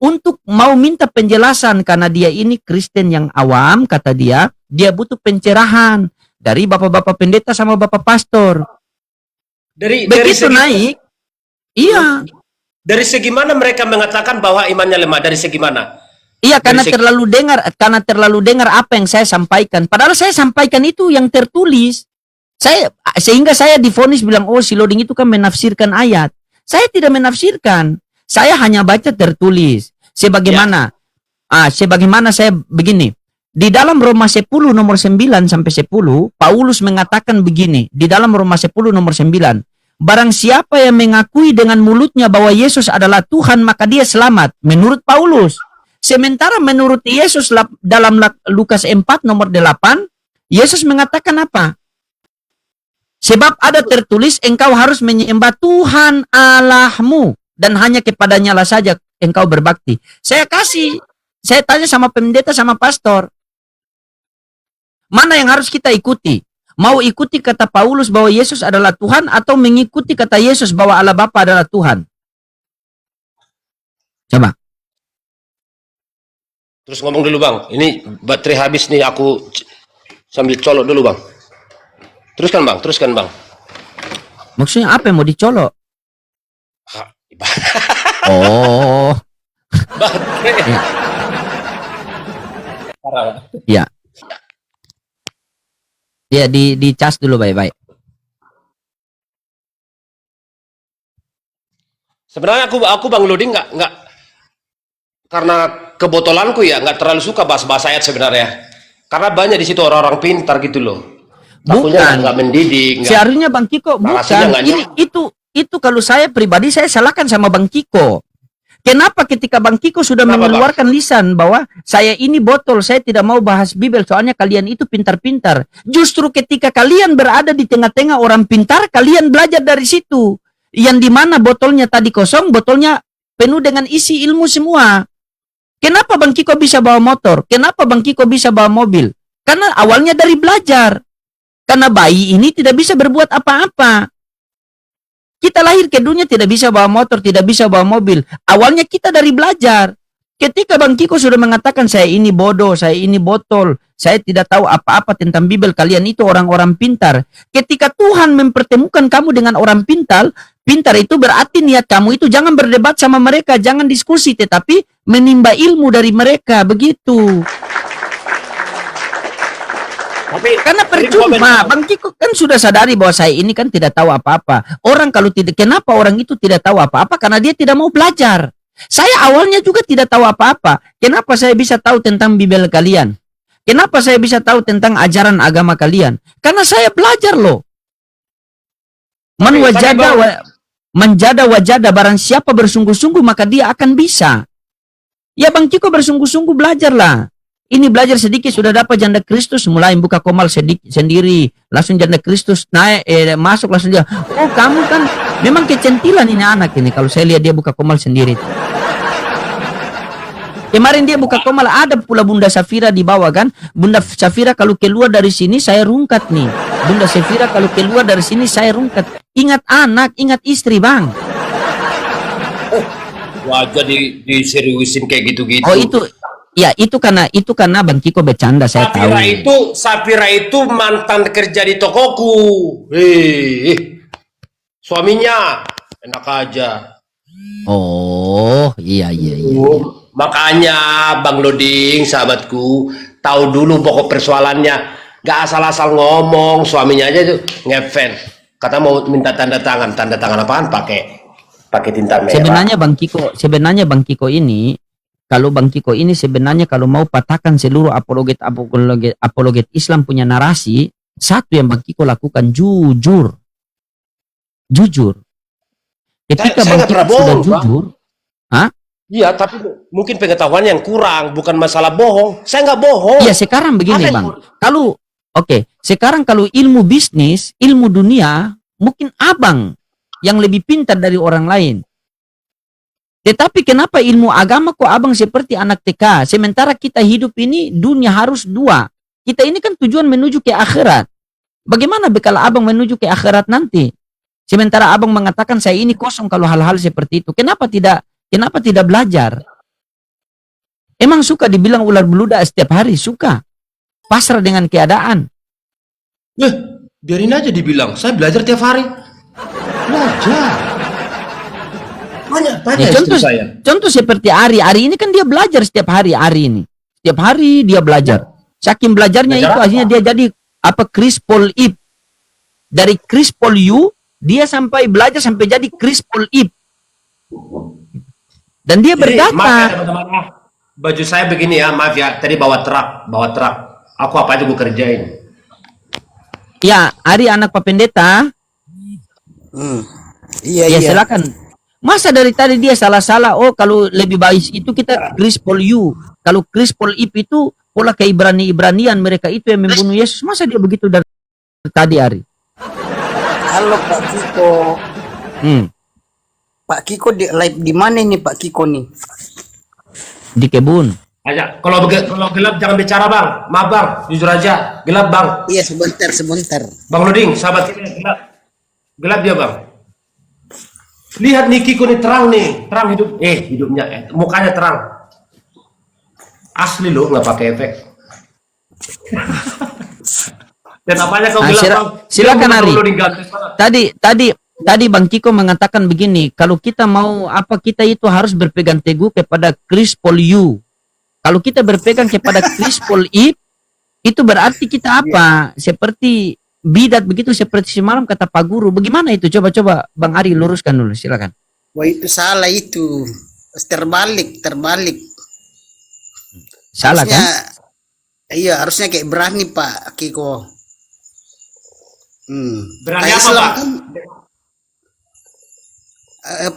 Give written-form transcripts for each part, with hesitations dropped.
untuk mau minta penjelasan karena dia ini Kristen yang awam, kata dia butuh pencerahan dari bapak-bapak pendeta sama bapak pastor. Begitu naik, iya. Dari segi mana mereka mengatakan bahwa imannya lemah? Dari segi mana? Iya, karena terlalu dengar apa yang saya sampaikan. Padahal saya sampaikan itu yang tertulis. Sehingga saya divonis bilang, oh si Loding itu kan menafsirkan ayat. Saya tidak menafsirkan. Saya hanya baca tertulis. Sebagaimana saya begini. Di dalam Roma 10 nomor 9 sampai 10, Paulus mengatakan begini. Di dalam Roma 10 nomor 9. Barang siapa yang mengakui dengan mulutnya bahwa Yesus adalah Tuhan, maka dia selamat. Menurut Paulus. Sementara menurut Yesus dalam Lukas 4 nomor 8, Yesus mengatakan apa? Sebab ada tertulis, engkau harus menyembah Tuhan Allahmu, dan hanya kepadanya lah saja engkau berbakti. Saya tanya sama pendeta sama pastor, mana yang harus kita ikuti? Mau ikuti kata Paulus bahwa Yesus adalah Tuhan, atau mengikuti kata Yesus bahwa Allah Bapa adalah Tuhan? Coba. Terus ngomong dulu bang, ini baterai habis nih, aku sambil colok dulu bang. Teruskan bang. Maksudnya apa yang mau dicolok? Oh. Baterai. Ya. Ya, di cas dulu baik-baik. Sebenarnya aku Bang Loding nggak karena kebotolanku ya nggak terlalu suka bahasa ayat sebenarnya. Karena banyak di situ orang-orang pintar gitu loh. Bukan, nggak mendidik. Seharusnya Bang Kiko bukan. Itu kalau saya pribadi saya salahkan sama Bang Kiko. Kenapa ketika Bang Kiko sudah mengeluarkan lisan bahwa saya ini botol, saya tidak mau bahas Bible soalnya kalian itu pintar-pintar. Justru ketika kalian berada di tengah-tengah orang pintar, kalian belajar dari situ. Yang dimana botolnya tadi kosong, botolnya penuh dengan isi ilmu semua. Kenapa Bang Kiko bisa bawa motor? Kenapa Bang Kiko bisa bawa mobil? Karena awalnya dari belajar. Karena bayi ini tidak bisa berbuat apa-apa. Kita lahir ke dunia tidak bisa bawa motor, tidak bisa bawa mobil. Awalnya kita dari belajar. Ketika Bang Kiko sudah mengatakan saya ini bodoh, saya ini botol, saya tidak tahu apa-apa tentang Bible, kalian itu orang-orang pintar. Ketika Tuhan mempertemukan kamu dengan orang pintar itu berarti niat kamu itu jangan berdebat sama mereka, jangan diskusi, tetapi menimba ilmu dari mereka, begitu. Karena percuma, Bang Kiko kan sudah sadari bahwa saya ini kan tidak tahu apa-apa. Orang kalau tidak, kenapa orang itu tidak tahu apa-apa? Karena dia tidak mau belajar. Saya awalnya juga tidak tahu apa-apa. Kenapa saya bisa tahu tentang Bible kalian? Kenapa saya bisa tahu tentang ajaran agama kalian? Karena saya belajar loh. Menjada wajada, barang siapa bersungguh-sungguh maka dia akan bisa. Ya Bang Kiko bersungguh-sungguh belajarlah. Ini belajar sedikit sudah dapat janda Kristus, mulai buka komal sendiri, langsung janda Kristus naik masuk langsung dia. Oh kamu kan memang kecentilan ini anak ini. Kalau saya lihat dia buka komal sendiri. Kemarin dia buka komal, ada pula Bunda Safira di bawah kan. Bunda Safira kalau keluar dari sini saya rungkat nih. Bunda Safira kalau keluar dari sini saya rungkat. Ingat anak, ingat istri Bang. Wajah diseriusin kayak gitu-gitu. Oh itu karena Bang Kiko bercanda, saya tahu. Safira itu mantan kerja di tokoku. Suaminya enak aja. Oh, iya. Makanya Bang Loding, sahabatku, tahu dulu pokok persoalannya. Gak asal-asal ngomong, suaminya aja tuh ngefan. Kata mau minta tanda tangan apaan? Pakai tinta merah. Sebenarnya Bang Kiko ini, kalau Bang Kiko ini sebenarnya kalau mau patahkan seluruh apologet Islam punya narasi, satu yang Bang Kiko lakukan jujur. Ketika Bang Kiko sudah jujur, iya, tapi mungkin pengetahuan yang kurang, bukan masalah bohong. Saya nggak bohong. Iya, sekarang begini Bang. Sekarang kalau ilmu bisnis, ilmu dunia, mungkin Abang yang lebih pintar dari orang lain. Tetapi kenapa ilmu agama kok Abang seperti anak TK? Sementara kita hidup ini dunia harus dua. Kita ini kan tujuan menuju ke akhirat. Bagaimana bekal Abang menuju ke akhirat nanti? Sementara Abang mengatakan saya ini kosong kalau hal-hal seperti itu. Kenapa tidak belajar? Emang suka dibilang ular beludak setiap hari? Suka. Pasrah dengan keadaan. Biarin aja dibilang. Saya belajar tiap hari. Belajar. Banyak Ya, istri saya. contoh seperti Ari. Ari ini kan dia belajar setiap hari. Ari ini. Setiap hari dia belajar. Saking belajarnya Belajar itu apa? akhirnya dia jadi Chris Paul Ip. Dari Chris Paul U, dia sampai belajar sampai jadi Chris Paul Ip. Dan dia Jadi, maaf ya berkata, teman-teman. Baju saya begini ya, maaf ya. Tadi bawa truk. Aku apa aja gue kerjain. ya Ari anak Pak Pendeta, Iya, ya iya. silakan. Masa dari tadi dia salah-salah? Oh, kalau lebih baik itu kita Chris Paul U. Kalau Chris Paul Ip itu pola Ibranian mereka itu yang membunuh Yesus. Masa dia begitu dari tadi, Ari? Halo Pak Kiko. Hmm, Pak Kiko di live di mana nih Pak Kiko nih? di kebun. Aja, kalau gelap jangan bicara bang. Maaf bang, jujur aja. Gelap bang. Iya, sebentar. Bang Luding, sahabat kita gelap. Gelap dia bang. Lihat nih Kiko nih terang hidup. Hidupnya, mukanya terang. Asli loh, nggak pakai efek. Dan apanya kau gelap bang? Silakan Dia Ari. Bang Luding gantes banget. Tadi Bang Kiko mengatakan begini, kalau kita mau apa kita itu harus berpegang teguh kepada Chris Paul U. Kalau kita berpegang kepada Chris Paul Ip, itu berarti kita apa? Seperti bidat begitu, seperti semalam kata Pak Guru. Bagaimana itu? Coba Bang Ari luruskan dulu, silakan. Wah, itu salah itu. Terbalik. Salah kan? Iya, harusnya kayak berani Pak Kiko. Berani Kayak apa Islam bang? kan,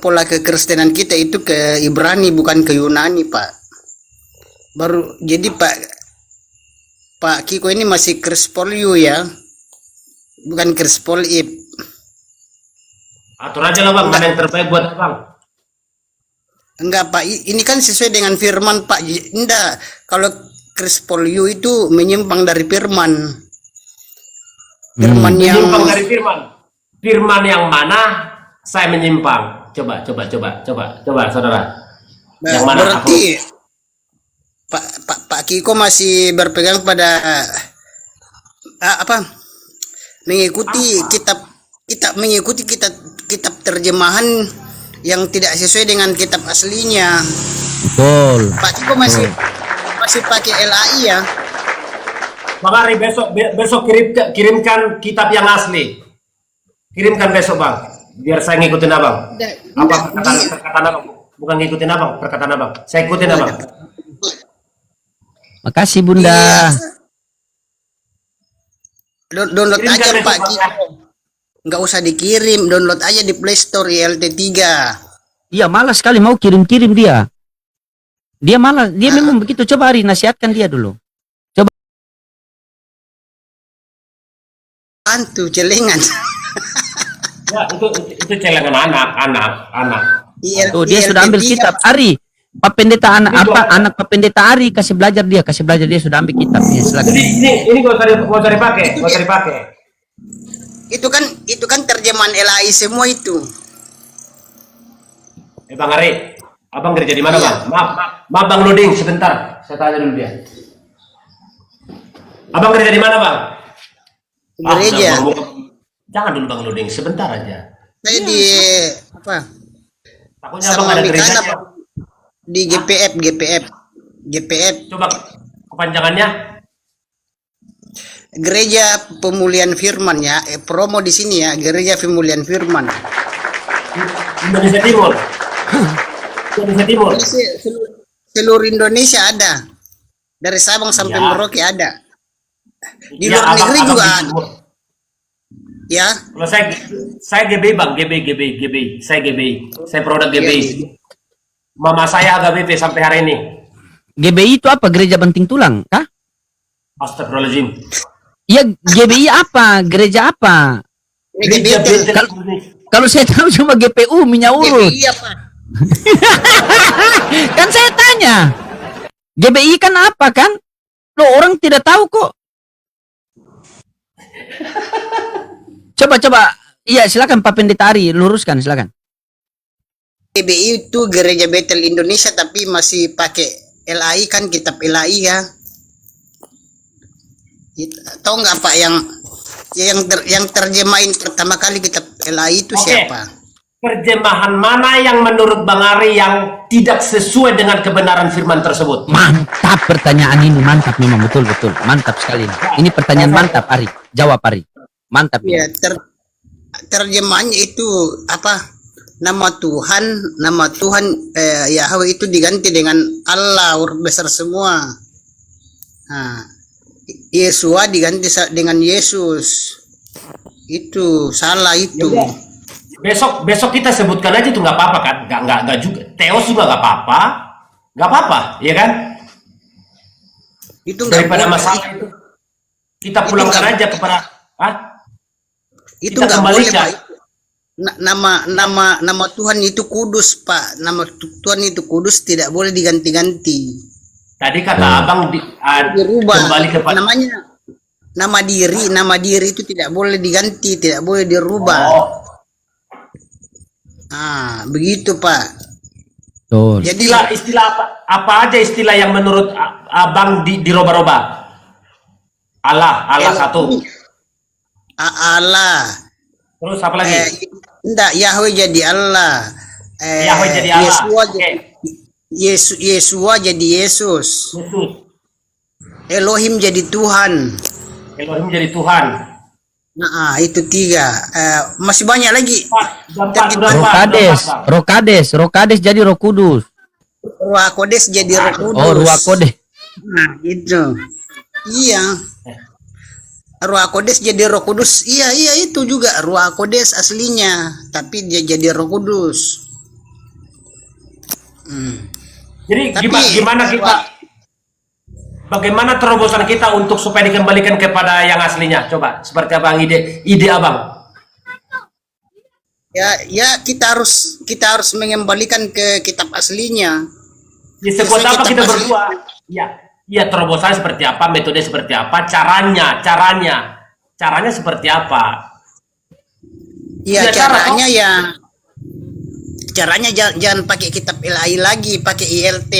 pola kekristenan kita itu ke Ibrani bukan ke Yunani Pak. Baru jadi Pak Kiko ini masih Krispoliu ya, bukan Krispolip. Atur aja lah bang, mana yang terbaik buat abang. Enggak Pak, ini kan sesuai dengan firman Pak. Enggak, kalau Krispoliu itu menyimpang dari firman. Firman yang Menyimpang dari firman. Firman yang mana saya menyimpang? Coba, saudara. Yang mana? berarti Pak Kiko masih berpegang pada mengikuti kitab terjemahan yang tidak sesuai dengan kitab aslinya. Betul. Pak Kiko masih pakai LAI ya. Bang Ari, besok kirimkan kitab yang asli. Kirimkan besok bang, biar saya ngikutin abang. Apa perkataan abang? Bukan ngikutin abang, perkataan abang. Saya ikutin abang. Makasih Bunda. Iya. Download Kirimkan aja besok, Pak Bang, Kiko. Nggak usah dikirim, download aja di Play Store ILT3. Iya, malas sekali mau kirim-kirim dia. Dia malah, dia memang begitu. Coba Ari, nasihatkan dia dulu. Antu celengan. Ya, itu celengan anak. Tuh, dia sudah ambil kitab. Ari, Pak Pendeta anak Pak Pendeta Ari kasih belajar dia sudah ambil kitabnya. Silakan. Jadi ini gua cari pakai. Itu kan terjemahan LAI semua itu. Bang Ari, abang kerja di mana Iya. bang? Maaf Bang Luding, sebentar. Saya tanya dulu dia. Abang kerja di mana bang? Gereja. Jangan dulu Bang Luding, sebentar aja. Saya di apa? Takutnya abang ada Sama gereja. Mikana Pak. Di GPF. Coba kepanjangannya. Gereja Pemulihan Firman ya. Promo di sini ya, Gereja Pemulihan Firman. Indonesia Timur. Seluruh Indonesia ada. Dari Sabang sampai Ya. Merauke ada. Di Ya, luar negeri abang juga di ada. Timur. Ya. Kalau saya GBI bang, GBI. Saya GBI. Saya produk GBI. Mama saya HKBP sampai hari ini. GBI itu apa? Gereja Banting Tulang, kah? Astagfirullahaladzim. Iya, GBI apa? Gereja apa? Gereja GBI Bethel Indonesia. Kalau saya tahu cuma GPU minyak urut. GBI apa? Kan saya tanya. GBI kan apa kan? Loh, orang tidak tahu kok. Coba. Iya, silakan Pak Pendeta Ari, luruskan silakan. GBI itu Gereja Bethel Indonesia tapi masih pakai LAI kan, kitab LAI ya. Tahu nggak Pak yang terjemahin pertama kali kitab LAI itu Oke. siapa? Terjemahan mana yang menurut Bang Ari yang tidak sesuai dengan kebenaran firman tersebut? Mantap pertanyaan ini, mantap memang, betul, mantap sekali. Ini pertanyaan mantap, Ari. Jawab, Ari. Mantap. Ya, terjemahannya itu apa? Nama Tuhan Yahweh itu diganti dengan Allah, huruf besar semua. Nah, Yesua diganti dengan Yesus. Itu salah itu. Besok kita sebutkan aja itu nggak apa-apa kan? Nggak juga. Theos juga nggak apa-apa, ya kan? Itu nggak Daripada boleh. masalah itu, kita pulangkan aja kepada, Itu kita nggak boleh kembalikan. Pak. Nama Tuhan itu kudus Pak. Nama Tuhan itu kudus, tidak boleh diganti-ganti. Tadi kata abang Dirubah. kembali kepada. Namanya nama diri itu tidak boleh diganti, tidak boleh dirubah. Oh, Begitu Pak. Betul. Jadi istilah apa aja istilah yang menurut abang dirubah-rubah? Allah satu. Allah. Terus apa lagi? Enggak, Yahweh jadi Allah. Yahweh jadi Allah. Yesua Oke. Yesua jadi Yesus. Yesus. Elohim jadi Tuhan. Elohim jadi Tuhan. Nah, itu 3. Masih banyak lagi. Rokades jadi Roh Kudus. Ruach Kodes jadi Roh Kudus. Oh, Ruach Kodes. Nah, itu. Iya. Ruach Kodes jadi Roh Kudus. Iya, itu juga Ruach Kodes aslinya, tapi dia jadi Roh Kudus. Jadi Tapi, bagaimana terobosan kita untuk supaya dikembalikan kepada yang aslinya? Coba, seperti abang ide abang. Ya kita harus mengembalikan ke kitab aslinya. Di sekuat apa Kitab kita asli. berdua? Ya terobosan seperti apa, metode seperti apa, caranya seperti apa? Iya, Ya, cara, caranya jangan pakai kitab LAI lagi, pakai ILT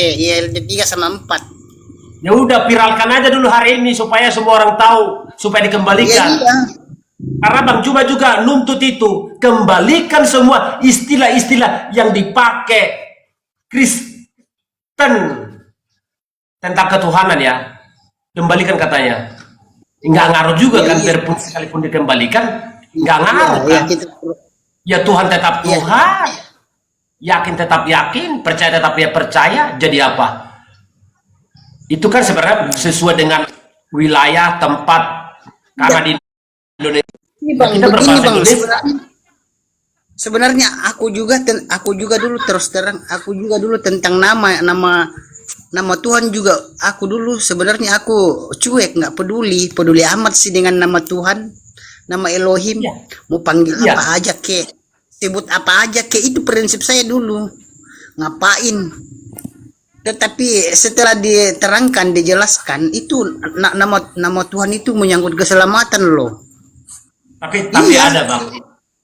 3 sama 4. Ya udah viralkan aja dulu hari ini supaya semua orang tahu, supaya dikembalikan. Iya. Karena Bang Juba juga nuntut itu, kembalikan semua istilah-istilah yang dipakai Kristen tentang ketuhanan ya, kembalikan katanya. Nggak ngaruh juga kan, biarpun sekalipun dikembalikan, nggak ngaruh kan. Ya Tuhan tetap Tuhan, yakin tetap yakin, percaya tetap ya percaya, jadi apa? Itu kan sebenarnya sesuai dengan wilayah tempat, karena di Indonesia Ini Bang, kita begini berbahasa Bang, Indonesia. sebenarnya aku juga dulu terus terang, aku juga dulu tentang nama Tuhan juga, aku dulu sebenarnya aku cuek, nggak peduli amat sih dengan nama Tuhan, nama Elohim. Ya. Mau panggil Ya. apa aja kek, sebut apa aja kek, itu prinsip saya dulu. Ngapain? Tetapi setelah diterangkan, dijelaskan, itu nama Tuhan itu menyangkut keselamatan loh. Tapi Iya. ada Bang,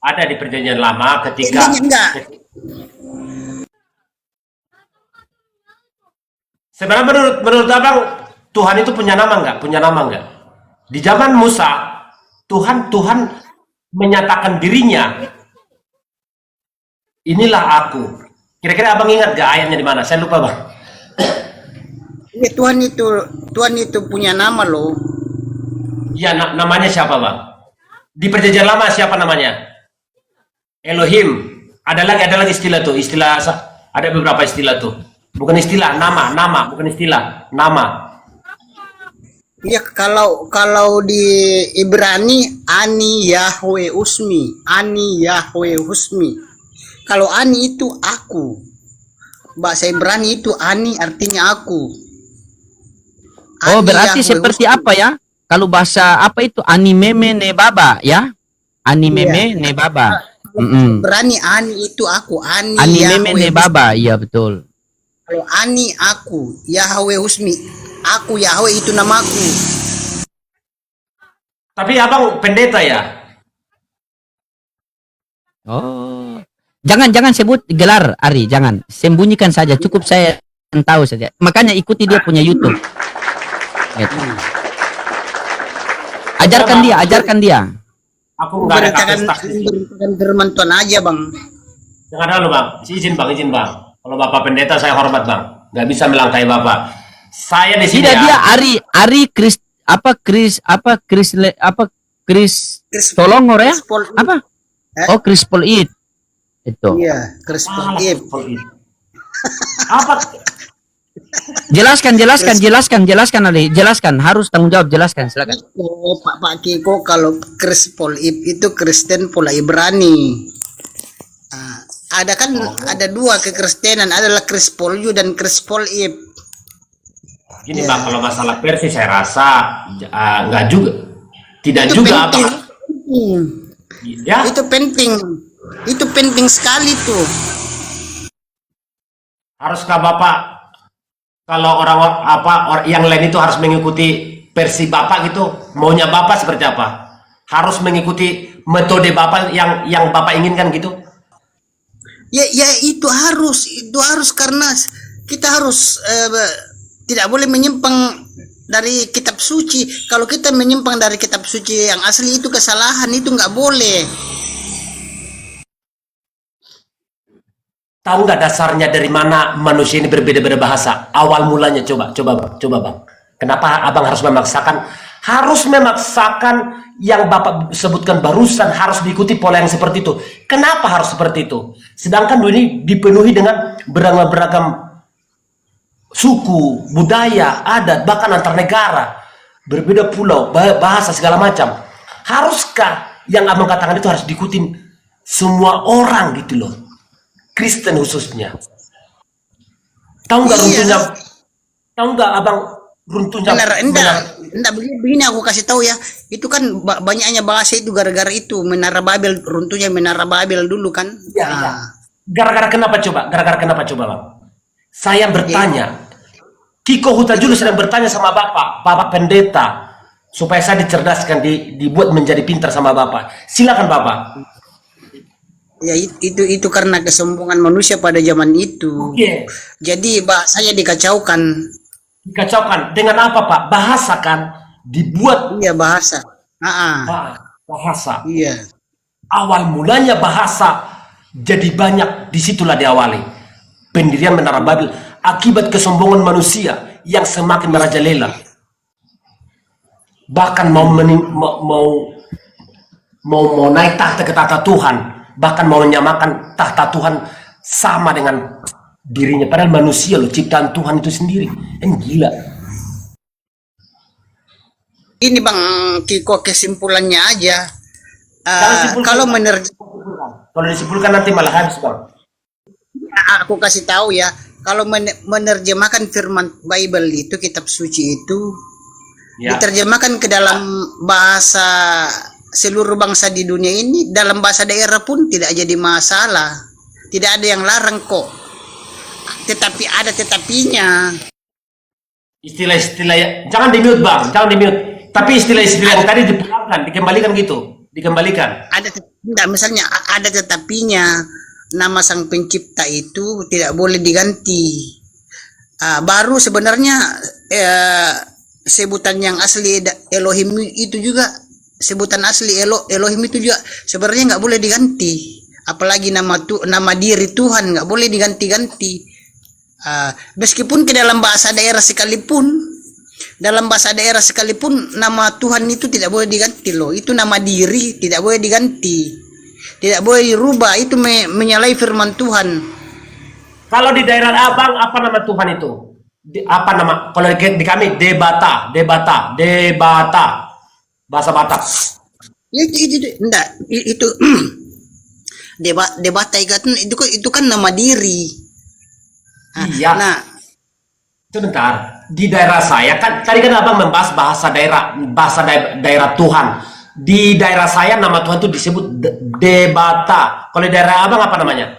ada di perjanjian lama ketika Enggak. sebenarnya menurut abang Tuhan itu punya nama nggak? Di zaman Musa Tuhan menyatakan dirinya, inilah aku. Kira-kira abang ingat gak ayatnya di mana? Saya lupa Bang. Ya, Tuhan itu punya nama loh. Ya namanya siapa Bang? Di perjanjian lama siapa namanya? Elohim. Ada lagi istilah tuh, ada beberapa istilah tuh. Bukan istilah, nama, bukan istilah, nama. Ya, kalau di Ibrani Ani Yahweh Usmi, Kalau Ani itu aku. Bahasa Ibrani itu Ani artinya aku. Oh, Ani berarti Yahweh seperti Usmi. apa ya? Kalau bahasa apa itu, animeme ne baba ya? Animeme ne baba. Berani Ani itu aku, Ani Animeme Yahweh ne baba, iya betul. Kalau Ani aku, Yahweh Usmi, aku Yahweh itu namaku. Tapi abang pendeta ya? Oh. Jangan sebut gelar, Ari, jangan. Sembunyikan saja, cukup saya tahu saja. Makanya ikuti dia punya YouTube. Gitu. Ajarkan dia. Aku nggak ada Beritakan kapasitas. firman Tuhan aja, Bang. Jangan dulu bang, izin bang. Kalau bapak pendeta saya hormat bang, nggak bisa melangkahi bapak. Saya di sini Tidak, dia ya. Ari Kris Tolongor ya? Chris Paul. Apa? Eh? Oh, Chris Paul It. Itu. Iya, Chris Paul. Iya. Apa? Jelaskan Ali. Jelaskan, harus tanggung jawab, jelaskan, silakan. Oh, Pak Kiko, kalau Chris Paul itu Kristen pola Ibrani. Ada kan ada dua kekristenan, adalah Chris Paul Yu dan Chris Paul Ip. Gini bang, kalau masalah versi saya rasa nggak juga, tidak Itu juga penting. apa? Ya, Itu penting sekali tuh. haruskah bapak kalau orang yang lain itu harus mengikuti versi bapak gitu? Maunya bapak seperti apa? Harus mengikuti metode bapak yang bapak inginkan gitu? Ya itu harus karena kita harus tidak boleh menyimpang dari kitab suci. Kalau kita menyimpang dari kitab suci yang asli itu kesalahan, itu nggak boleh. Tahu nggak dasarnya dari mana manusia ini berbeda-beda bahasa? Awal mulanya coba bang. Kenapa abang harus memaksakan? Harus memaksakan yang bapak sebutkan barusan harus diikuti pola yang seperti itu. Kenapa harus seperti itu? Sedangkan dunia ini dipenuhi dengan beragam suku, budaya, adat, bahkan antar negara, berbeda pulau, bahasa segala macam. Haruskah yang abang katakan itu harus diikuti semua orang gitu loh? Kristen khususnya. Tahu nggak runtuhnya? Tahu nggak abang runtuhnya? Enggak begini aku kasih tahu ya. Itu kan banyaknya bahasa itu gara-gara itu Menara Babel, runtuhnya Menara Babel dulu kan. Iya. Gara-gara kenapa coba? Bang? Saya bertanya. Kiko Hutajulu sedang bertanya sama Bapak pendeta, supaya saya dicerdaskan, dibuat menjadi pintar sama Bapak. Silakan Bapak. Ya itu karena kesombongan manusia pada zaman itu. Oke. Jadi bahasanya dikacaukan. Dikacaukan dengan apa Pak? Bahasa kan dibuat. Iya, bahasa. Bahasa. Iya. Awal mulanya bahasa jadi banyak, disitulah diawali pendirian Menara Babel akibat kesombongan manusia yang semakin merajalela. Bahkan mau naik tahta ke tahta Tuhan, bahkan mau menyamakan tahta Tuhan sama dengan dirinya, padahal manusia loh, ciptaan Tuhan itu sendiri. Gila. Ini Bang Kiko, kesimpulannya aja. Kalau disimpulkan nanti malah habis Bang. Aku kasih tahu ya, kalau menerjemahkan firman Bible itu, kitab suci itu diterjemahkan ke dalam bahasa seluruh bangsa di dunia ini, dalam bahasa daerah pun tidak jadi masalah. Tidak ada yang larang kok. Tetapi ada tetapinya. Istilah-istilah jangan di-mute Bang, jangan di-mute. Tapi istilah-istilah yang tadi dipulangkan, dikembalikan gitu, dikembalikan. Enggak, misalnya ada tetapinya. Nama Sang Pencipta itu tidak boleh diganti. Baru sebenarnya sebutan yang asli Elohim itu juga, sebutan asli Elohim itu juga sebenarnya nggak boleh diganti. Apalagi nama diri Tuhan nggak boleh diganti-ganti. Meskipun ke dalam bahasa daerah sekalipun, nama Tuhan itu tidak boleh diganti loh. Itu nama diri, tidak boleh diganti. Tidak boleh dirubah, itu menyalahi firman Tuhan. Kalau di daerah abang, apa nama Tuhan itu? Apa nama? Kalau di kami, debata. Bahasa Batak. Itu debata itu kan nama diri. Iya. Nah, sebentar. Di daerah saya kan tadi kan abang membahas bahasa daerah Tuhan. Di daerah saya nama Tuhan itu disebut debata. Kalau di daerah abang apa namanya?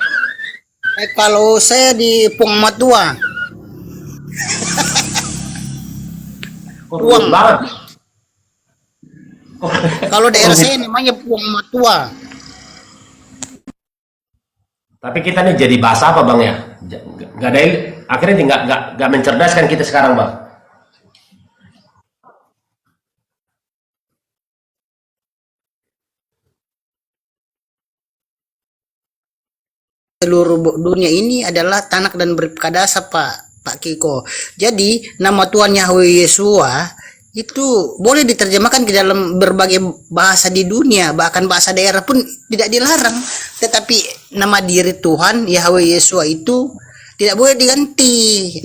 Kalau saya di Puang Matua. Puang banget. Kalau daerah saya namanya Puang Matua. Tapi kita nih jadi bahasa apa bang ya? Nggak ada, akhirnya nggak mencerdaskan kita sekarang bang. Seluruh dunia ini adalah tanak dan berkadasa Pak Kiko. Jadi nama Tuhan Yahweh Yesua itu boleh diterjemahkan ke dalam berbagai bahasa di dunia, bahkan bahasa daerah pun tidak dilarang. Tetapi nama diri Tuhan Yahweh Yesua itu tidak boleh diganti.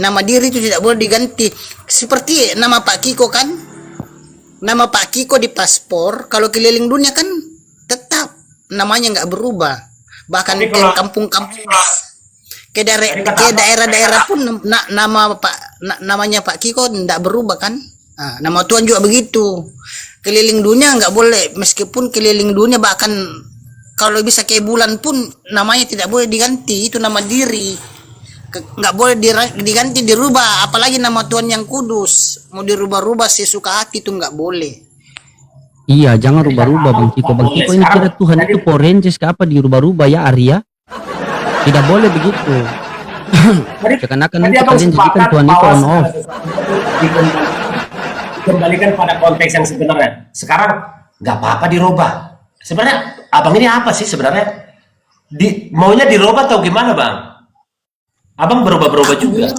Nama diri itu tidak boleh diganti. Seperti nama Pak Kiko kan, nama Pak Kiko di paspor kalau keliling dunia kan tetap namanya nggak berubah. Bahkan Tapi ke kalau- kampung-kampung ke Tadi kata daerah-daerah pun namanya Pak Kiko tidak berubah kan. Nah, nama Tuhan juga begitu. Keliling dunia nggak boleh, meskipun keliling dunia bahkan kalau bisa kayak bulan pun namanya tidak boleh diganti. Itu nama diri, nggak boleh diganti, dirubah. Apalagi nama Tuhan yang kudus mau dirubah-rubah sesuka hati, itu nggak boleh. Iya, jangan rubah-rubah Bang Kiko. Bang Kiko ini kira Tuhan itu Power Rangers ke apa dirubah-rubah ya Arya? Tidak boleh begitu. Seakan-akan Tadi nanti abang kalian jadikan sepakat Tuhan itu bahwa on off. dikembalikan pada konteks yang sebenarnya. Sekarang nggak apa-apa dirubah. Sebenarnya abang ini apa sih sebenarnya? Maunya dirubah atau gimana bang? Abang berubah-berubah juga.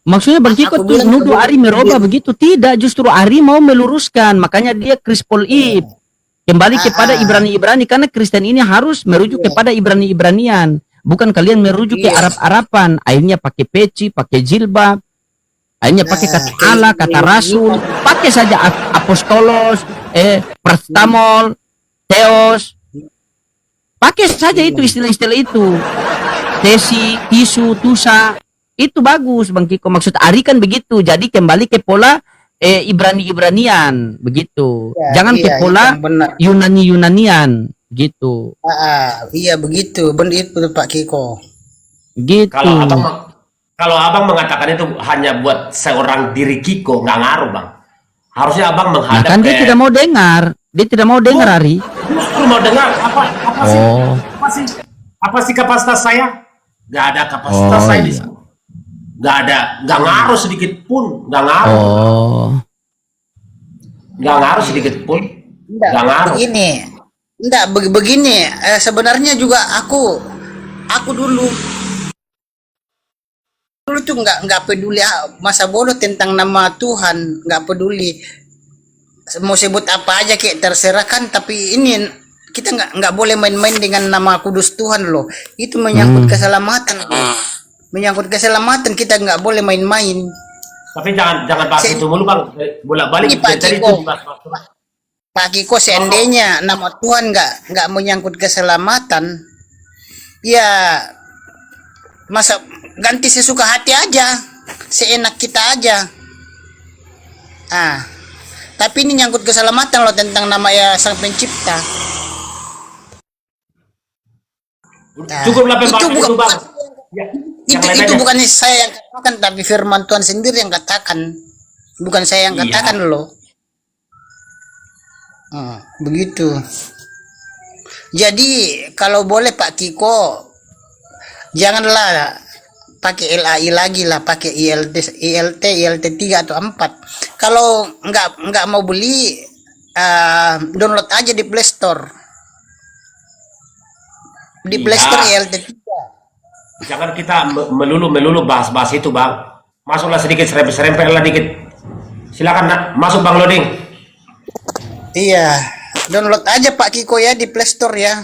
Maksudnya Bang Kiko Aku tuh bilang nuduh Ari merubah begitu. Tidak, justru Ari mau meluruskan. Makanya dia Krispol Ib. Kembali kepada Ibrani-Ibrani. Karena Kristen ini harus merujuk kepada Ibrani-Ibranian. Bukan kalian merujuk ke Arab-Araban. Akhirnya pakai peci, pakai jilbab. Akhirnya pakai kata Allah, kata Rasul. Pakai saja apostolos, prastamol, theos. Pakai saja itu istilah-istilah itu. Tesi, tisu, tusa. Itu bagus Bang Kiko. Maksud Ari kan begitu. Jadi kembali ke pola Ibrani-Ibranian begitu. Jangan ke pola Yunani-Yunanian gitu. Iya begitu. Benar itu Pak Kiko. Gitu. Kalau abang mengatakan itu hanya buat seorang diri Kiko, nggak ngaruh bang. Harusnya abang Nah, menghadap kan dia tidak mau dengar. Dia tidak mau dengar Ari. Justru mau dengar apa sih kapasitas saya? Nggak ada kapasitas saya di sini. Nggak ngaruh sedikit pun, nggak ngaruh. Nggak ngaruh sedikit pun, nggak ngaruh. Begini. Sebenarnya juga aku dulu tuh nggak peduli masa bodoh tentang nama Tuhan, nggak peduli mau sebut apa aja kayak terserah kan. Tapi ini kita nggak boleh main-main dengan nama kudus Tuhan loh. Itu menyangkut keselamatan. Menyangkut keselamatan kita nggak boleh main-main. Tapi jangan bahas itu mulu bang. Bolak-balik Pak Kiko, seandainya nama Tuhan nggak menyangkut keselamatan, ya masa ganti sesuka hati aja, seenak kita aja. Tapi ini nyangkut keselamatan loh, tentang nama ya Sang Pencipta. Cukuplah pembahasan itu bang. Itu bukan saya yang katakan, tapi firman Tuhan sendiri yang katakan, bukan saya yang katakan loh. Begitu. Jadi kalau boleh Pak Kiko, janganlah pakai LAI lagi lah, pakai ILT 3 atau 4. Kalau nggak mau beli, download aja di Play Store. Di Play Store ILT 3. Jangan kita melulu bahas itu bang. Masuklah sedikit, serempet lah dikit. Silakan masuk Bang Loding. Iya, download aja Pak Kiko ya di Play Store ya.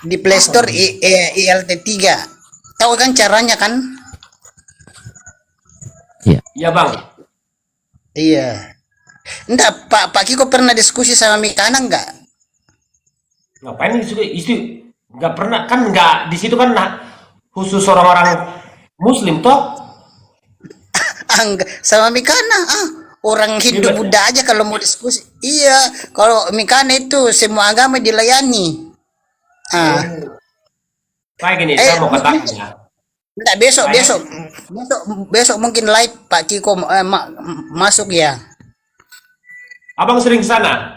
Di Play Store ILT 3. Tahu kan caranya kan? Iya bang. Iya. Enggak, Pak Kiko pernah diskusi sama Mikana enggak? Ngapain itu? Nggak pernah kan, nggak di situ kan khusus orang-orang Muslim toh. Enggak, sama Mikana orang Hindu Buddha aja kalau mau diskusi. Iya, kalau Mikana itu semua agama dilayani. Kayak gini, saya mau katakan ya. Enggak, besok mungkin live Pak Kiko masuk ya. Abang sering ke sana?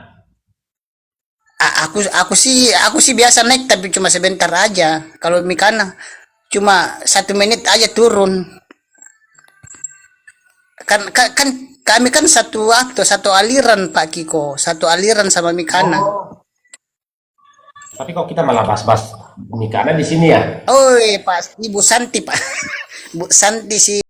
Aku sih biasa naik tapi cuma sebentar aja. Kalau Mikana cuma 1 menit aja turun. Kan kami kan satu waktu, satu aliran Pak Kiko, satu aliran sama Mikana. Oh, tapi kok kita malah bahas-bahas Mikana di sini ya? Oh, pasti Bu Santi Pak. Bu Santi sih